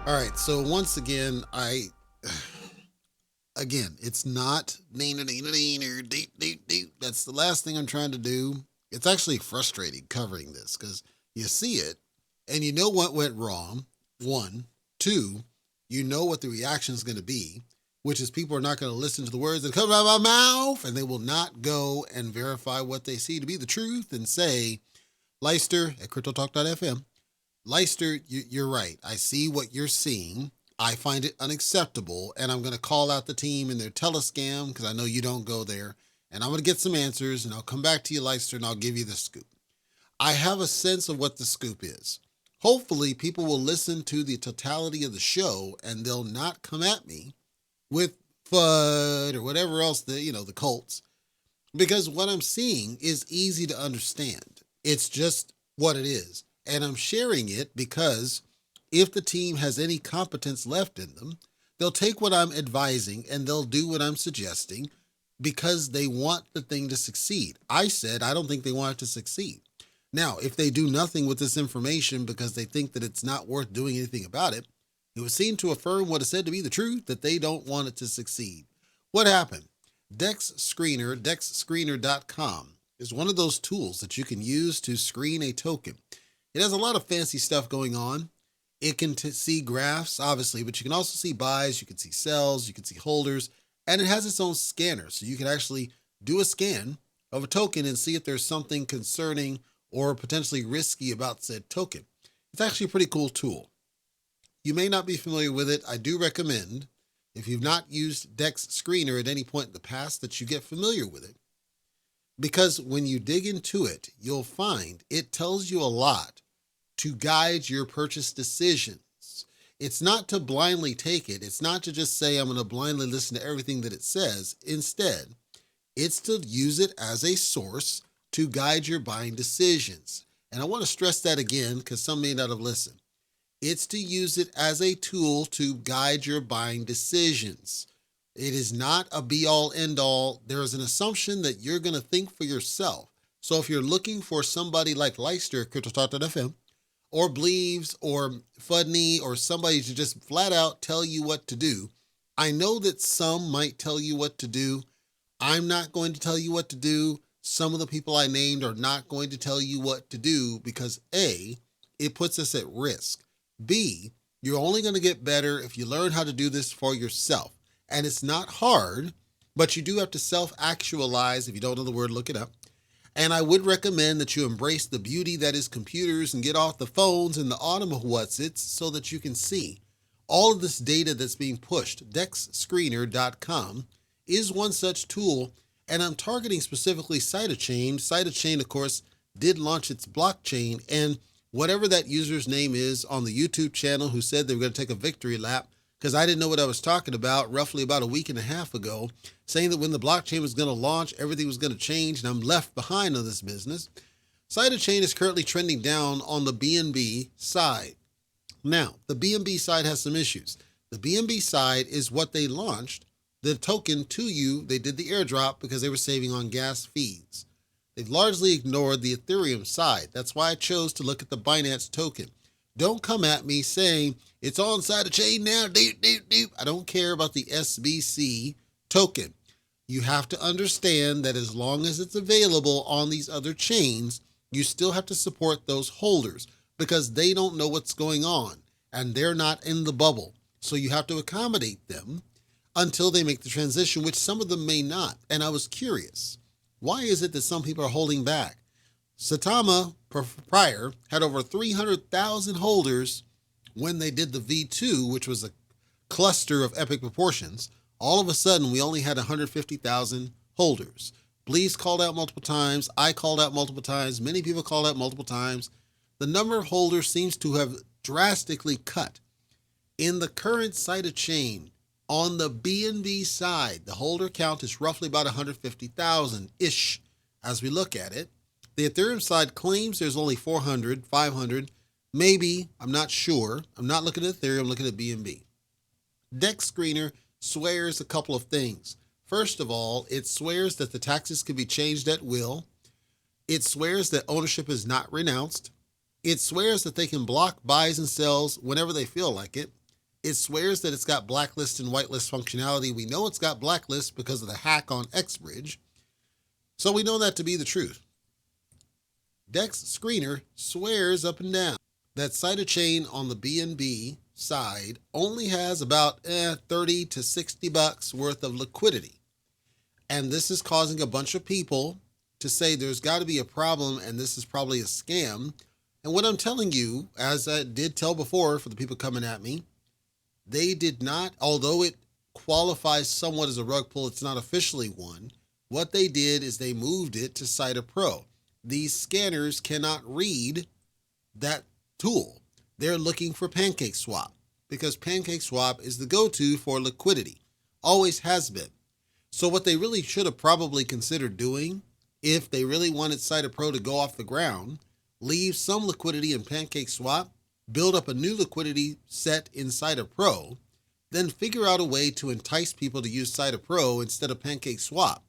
All right. So once again, it's not deep, deep, deep. That's the last thing I'm trying to do. It's actually frustrating covering this because you see it and you know what went wrong. One, two, you know what the reaction is going to be, which is people are not going to listen to the words that come out of my mouth, and they will not go and verify what they see to be the truth and say, Leicester at CryptoTalk.fm. Leicester, you're right. I see what you're seeing. I find it unacceptable, and I'm going to call out the team and their telescam because I know you don't go there. And I'm going to get some answers, and I'll come back to you, Leicester, and I'll give you the scoop. I have a sense of what the scoop is. Hopefully, people will listen to the totality of the show, and they'll not come at me with FUD or whatever else the Colts, because what I'm seeing is easy to understand. It's just what it is. And I'm sharing it because if the team has any competence left in them, they'll take what I'm advising and they'll do what I'm suggesting because they want the thing to succeed. I said I don't think they want it to succeed. Now, if they do nothing with this information because they think that it's not worth doing anything about it, it would seem to affirm what is said to be the truth, that they don't want it to succeed. What happened? DexScreener, DexScreener.com, is one of those tools that you can use to screen a token. It has a lot of fancy stuff going on. It can see graphs, obviously, but you can also see buys, you can see sells, you can see holders, and it has its own scanner. So you can actually do a scan of a token and see if there's something concerning or potentially risky about said token. It's actually a pretty cool tool. You may not be familiar with it. I do recommend, if you've not used DexScreener at any point in the past, that you get familiar with it. Because when you dig into it, you'll find it tells you a lot to guide your purchase decisions. It's not to blindly take it. It's not to just say, I'm going to blindly listen to everything that it says. Instead, it's to use it as a source to guide your buying decisions. And I want to stress that again because some may not have listened. It's to use it as a tool to guide your buying decisions. It is not a be-all, end-all. There is an assumption that you're going to think for yourself. So if you're looking for somebody like Leicester at CryptoTalk.fm, or Bleaves, or Fudney, or somebody to just flat out tell you what to do, I know that some might tell you what to do. I'm not going to tell you what to do. Some of the people I named are not going to tell you what to do because A, it puts us at risk. B, you're only going to get better if you learn how to do this for yourself. And it's not hard, but you do have to self-actualize. If you don't know the word, look it up. And I would recommend that you embrace the beauty that is computers and get off the phones and the autumn of what's it's so that you can see all of this data that's being pushed. DexScreener.com is one such tool, and I'm targeting specifically Cytochain. Cytochain, of course, did launch its blockchain, and whatever that user's name is on the YouTube channel who said they were going to take a victory lap, because I didn't know what I was talking about roughly about a week and a half ago, saying that when the blockchain was going to launch, everything was going to change, and I'm left behind on this business. Cytochain is currently trending down on the BNB side. Now, the BNB side has some issues. The BNB side is what they launched the token to you. They did the airdrop because they were saving on gas fees. They've largely ignored the Ethereum side. That's why I chose to look at the Binance token. Don't come at me saying it's on Cytochain now. I don't care about the SBC token. You have to understand that as long as it's available on these other chains, you still have to support those holders because they don't know what's going on and they're not in the bubble. So you have to accommodate them until they make the transition, which some of them may not. And I was curious, why is it that some people are holding back? Satama prior had over 300,000 holders when they did the V2, which was a cluster of epic proportions. All of a sudden, we only had 150,000 holders. Bleaves called out multiple times. I called out multiple times. Many people called out multiple times. The number of holders seems to have drastically cut. In the current Cytochain, on the BNB side, the holder count is roughly about 150,000-ish as we look at it. The Ethereum side claims there's only 400, 500, maybe, I'm not sure. I'm not looking at Ethereum, I'm looking at BNB. DexScreener swears a couple of things. First of all, it swears that the taxes can be changed at will. It swears that ownership is not renounced. It swears that they can block buys and sells whenever they feel like it. It swears that it's got blacklist and whitelist functionality. We know it's got blacklist because of the hack on XBridge. So we know that to be the truth. DexScreener swears up and down that Cytochain on the BNB side only has about 30 to 60 bucks worth of liquidity. And this is causing a bunch of people to say there's got to be a problem and this is probably a scam. And what I'm telling you, as I did tell before for the people coming at me, they did not, although it qualifies somewhat as a rug pull, it's not officially one. What they did is they moved it to Cyto Pro. These scanners cannot read that tool. They're looking for PancakeSwap because PancakeSwap is the go-to for liquidity, always has been. So what they really should have probably considered doing, if they really wanted Cyto Pro to go off the ground, leave some liquidity in PancakeSwap, build up a new liquidity set in Cyto Pro, then figure out a way to entice people to use Cyto Pro instead of PancakeSwap,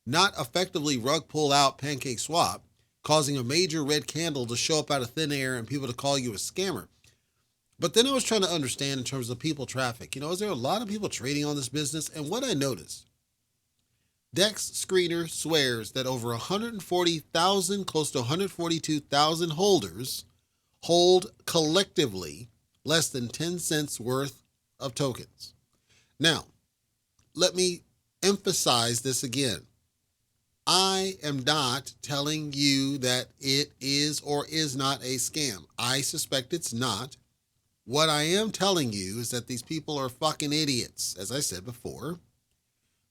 not effectively rug pull out PancakeSwap, causing a major red candle to show up out of thin air and people to call you a scammer. But then I was trying to understand in terms of people traffic, is there a lot of people trading on this business? And what I noticed, DexScreener swears that over 140,000, close to 142,000 holders hold collectively less than 10 cents worth of tokens. Now, let me emphasize this again. I am not telling you that it is or is not a scam. I suspect it's not. What I am telling you is that these people are fucking idiots, as I said before.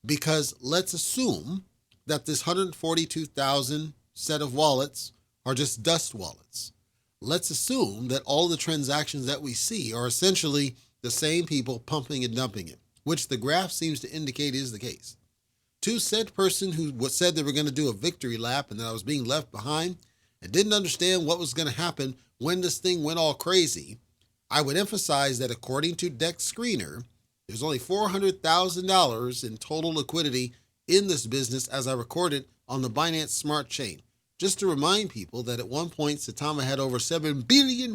Because let's assume that this 142,000 set of wallets are just dust wallets. Let's assume that all the transactions that we see are essentially the same people pumping and dumping it, which the graph seems to indicate is the case. To said person who said they were going to do a victory lap and that I was being left behind and didn't understand what was going to happen when this thing went all crazy, I would emphasize that according to DexScreener, there's only $400,000 in total liquidity in this business as I recorded on the Binance Smart Chain. Just to remind people that at one point, Saitama had over $7 billion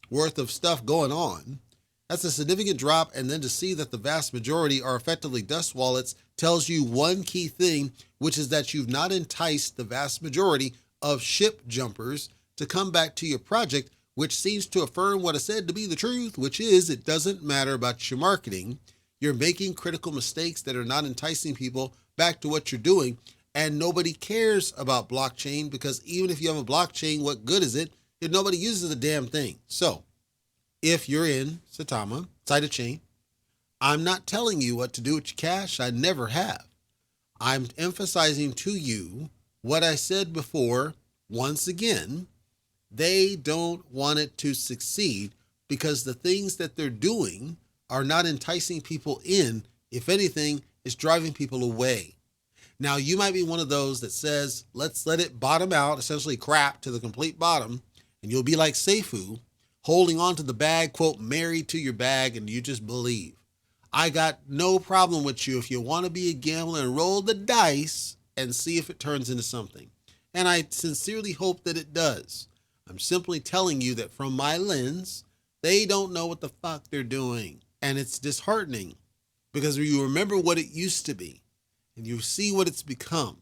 worth of stuff going on. That's a significant drop, and then to see that the vast majority are effectively dust wallets tells you one key thing, which is that you've not enticed the vast majority of ship jumpers to come back to your project, which seems to affirm what I said to be the truth, which is it doesn't matter about your marketing. You're making critical mistakes that are not enticing people back to what you're doing, and nobody cares about blockchain because even if you have a blockchain, what good is it if nobody uses the damn thing? So if you're in Saitama, Cytochain, I'm not telling you what to do with your cash. I never have. I'm emphasizing to you what I said before. Once again, they don't want it to succeed because the things that they're doing are not enticing people in. If anything, it's driving people away. Now, you might be one of those that says, let's let it bottom out, essentially crap to the complete bottom, and you'll be like Seifu, holding on to the bag, quote, married to your bag, and you just believe. I got no problem with you if you want to be a gambler and roll the dice and see if it turns into something. And I sincerely hope that it does. I'm simply telling you that from my lens, they don't know what the fuck they're doing. And it's disheartening because you remember what it used to be and you see what it's become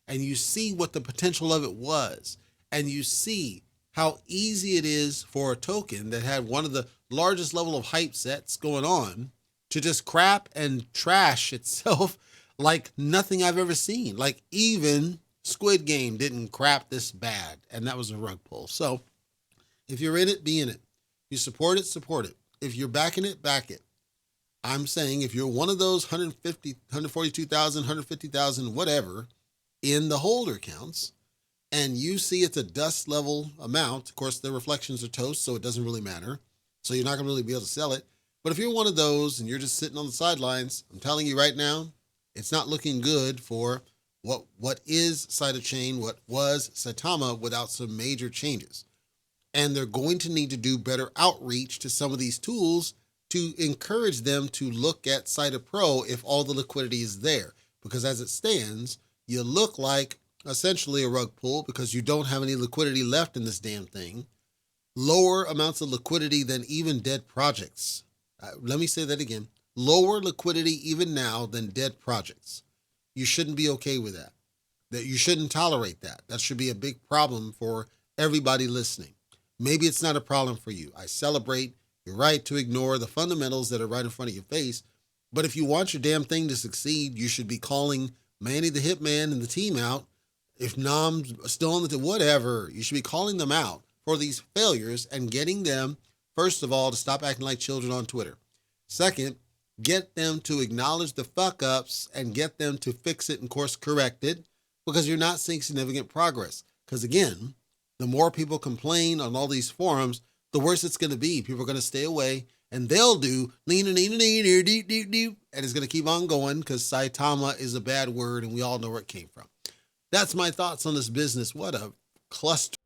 and you see what the potential of it was and you see how easy it is for a token that had one of the largest level of hype sets going on to just crap and trash itself like nothing I've ever seen. Like even Squid Game didn't crap this bad, and that was a rug pull. So if you're in it, be in it. You support it, support it. If you're backing it, back it. I'm saying if you're one of those 150, 142,000, 150,000, whatever, in the holder counts, and you see it's a dust level amount, of course, the reflections are toast, so it doesn't really matter. So you're not going to really be able to sell it. But if you're one of those and you're just sitting on the sidelines, I'm telling you right now, it's not looking good for what is Cytochain, what was Saitama without some major changes. And they're going to need to do better outreach to some of these tools to encourage them to look at Cyto Pro if all the liquidity is there. Because as it stands, you look like essentially a rug pull because you don't have any liquidity left in this damn thing. Lower amounts of liquidity than even dead projects. Let me say that again. Lower liquidity even now than dead projects. You shouldn't be okay with that. That you shouldn't tolerate that. That should be a big problem for everybody listening. Maybe it's not a problem for you. I celebrate your right to ignore the fundamentals that are right in front of your face. But if you want your damn thing to succeed, you should be calling Manny the Hitman and the team out. If Nom's still on the whatever, you should be calling them out for these failures and getting them, first of all, to stop acting like children on Twitter. Second, get them to acknowledge the fuck ups and get them to fix it and course correct it, because you're not seeing significant progress. Because again, the more people complain on all these forums, the worse it's going to be. People are going to stay away and they'll do leaner, deep, and it's going to keep on going because Saitama is a bad word and we all know where it came from. That's my thoughts on this business. What a cluster.